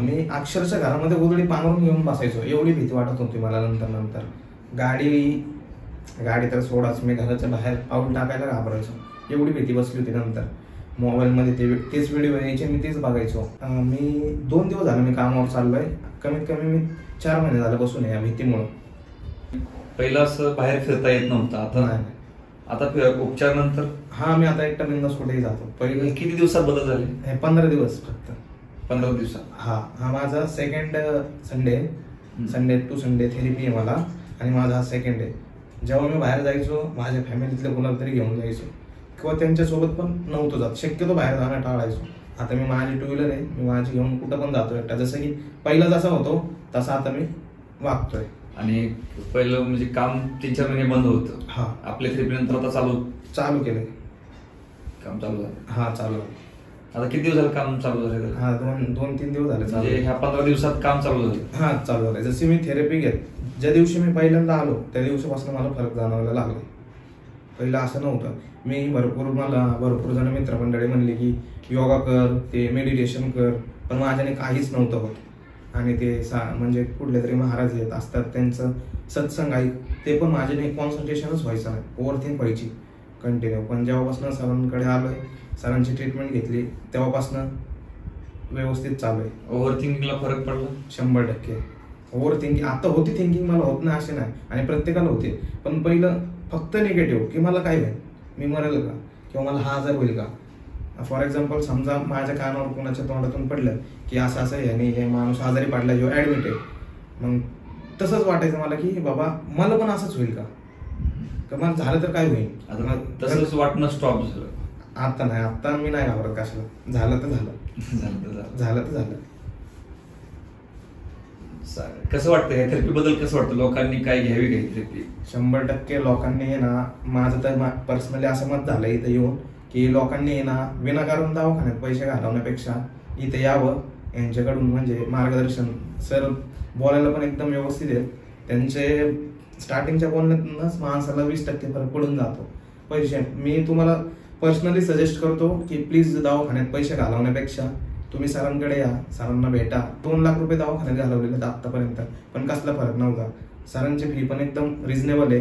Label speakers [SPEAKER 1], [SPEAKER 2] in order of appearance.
[SPEAKER 1] मी अक्षरशः घरामध्ये गोधडी पांघरून घेऊन बसायचो, एवढी भीती वाटत होती मला. नंतर गाडी तर सोडाच, मी घराच्या बाहेर पाऊल टाकायला घाबरायचो, एवढी भीती बसली होती. नंतर मोबाईलमध्ये तेच व्हिडिओ यायचे, मी तेच बघायचो. मी 2 दिवस झाले मी कामावर चाललोय, कमीत कमी मी 4 महिने झाले बसून या भीतीमुळे.
[SPEAKER 2] पहिलं असं बाहेर फिरता येत नव्हतं, आता उपचार नंतर?
[SPEAKER 1] मी आता एकटा बिंदास कुठेही जातो.
[SPEAKER 2] पहिले किती दिवसात बदल झाले?
[SPEAKER 1] 15 दिवस फक्त.
[SPEAKER 2] 15 दिवसात?
[SPEAKER 1] हा माझा second Sunday to Sunday therapy आहे मला, आणि माझा हा सेकंड आहे. जेव्हा मी बाहेर जायचो माझ्या फॅमिलीतल्या कोणाला तरी घेऊन जायचो, किंवा त्यांच्यासोबत पण नव्हतो जात, शक्यतो बाहेर जाणं टाळायचो. आता मी माझी 2 व्हीलर आहे, मी माझी घेऊन कुठं पण जातो एकटा. जसं की पहिला जसा होतो तसा आता मी वागतोय.
[SPEAKER 2] आणि पहिलं म्हणजे काम 3-4 महिने बंद होतं, आपल्या थेरपी नंतर आता चालू केलंय काम? चालू झालं? चालू झालं. आता किती दिवस झाले काम चालू झालं?
[SPEAKER 1] 2-3 दिवस झाले.
[SPEAKER 2] म्हणजे ह्या 15 दिवसात काम चालू झालं?
[SPEAKER 1] चालू झालं. जशी मी थेरपी ज्या दिवशी मी पहिल्यांदा आलो त्या दिवसापासून मला फरक जाणवायला लागला. पहिलं असं नव्हतं. मला भरपूर जण मित्रमंडळी म्हणले की योगा कर, ते मेडिटेशन कर, पण माझ्याने काहीच नव्हतं होत. आणि ते म्हणजे कुठले तरी महाराज येत असतात, त्यांचं सत्संग आहे, ते पण माझ्याने कॉन्सन्ट्रेशनच व्हायचं नाही, ओव्हरथिंक व्हायची कंटिन्यू. पण जेव्हापासून सरांकडे आलोय, सरांची ट्रीटमेंट घेतली, तेव्हापासून व्यवस्थित चालू आहे.
[SPEAKER 2] ओव्हरथिंकिंगला फरक पडला?
[SPEAKER 1] 100%. ओव्हरथिंकिंग आता होती, थिंकिंग मला होत नाही असे नाही, आणि प्रत्येकाला होते. पण पहिलं फक्त निगेटिव्ह, की मला काय होईल, मी मरेल का, किंवा मला हा आजार होईल का. फॉर एक्झाम्पल, समजा माझ्या कानावर कोणाच्या तोंडातून पडलं की असं आहे, हे माणूस आजारी पडला किंवा ऍडमिट आहे, मग तसंच वाटायचं मला की बाबा मला पण असंच होईल का मला झालं तर काय होईल.
[SPEAKER 2] आता तसंच वाटणं स्टॉप झालं?
[SPEAKER 1] आता नाही, आता मी नाही घाबरत कशाला. झालं तर झालं.
[SPEAKER 2] कसं वाटतं या थेरपी बद्दल? कसं वाटतं, लोकांनी काय घ्यावी काही थेरपी?
[SPEAKER 1] 100% लोकांनी ना, माझं तर पर्सनली असं मत झालं इथं येऊन की लोकांनी ना विनाकारण दवाखान्यात पैसे घालवण्यापेक्षा इथे यावं. यांच्याकडून म्हणजे मार्गदर्शन, सर बोलायला पण एकदम व्यवस्थित आहे. त्यांचे स्टार्टिंगच्या बोलण्यातूनच माणसाला 20% फरक पडून जातो. मी तुम्हाला पर्सनली सजेस्ट करतो की प्लीज दवाखान्यात पैसे घालवण्यापेक्षा तुम्ही सरांकडे या, सरांना भेटा. 2 लाख रुपये दवाखान्यात घालवलेले आतापर्यंत, पण कसला फरक नव्हता. सरांची फी पण एकदम रिझनेबल आहे.